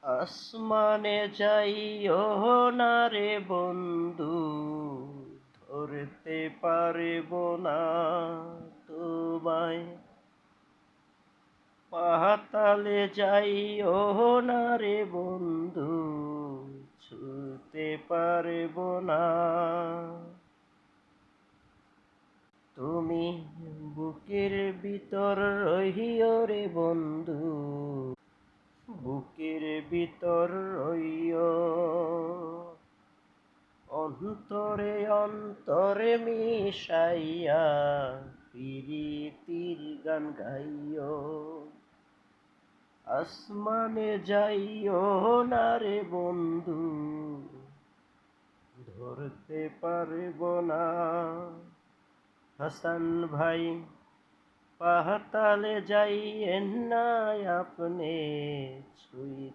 আসমানে যাইও না রে বন্ধু, ধরতে পারব না তোমায়। পাতালে যাইও না রে বন্ধু, ছুঁতে পারব না। তুমি বুকের ভিতর রহিও রে বন্ধু, বুকের ভিতর রইও। অন্তরে অন্তরে মিশাইয়া প্রীতির গান গাইও। আসমানে যাইও না রে বন্ধু, ধরতে পারব না। হাসান ভাই, পাতালে যাইয়েন না আপনি, ছুঁই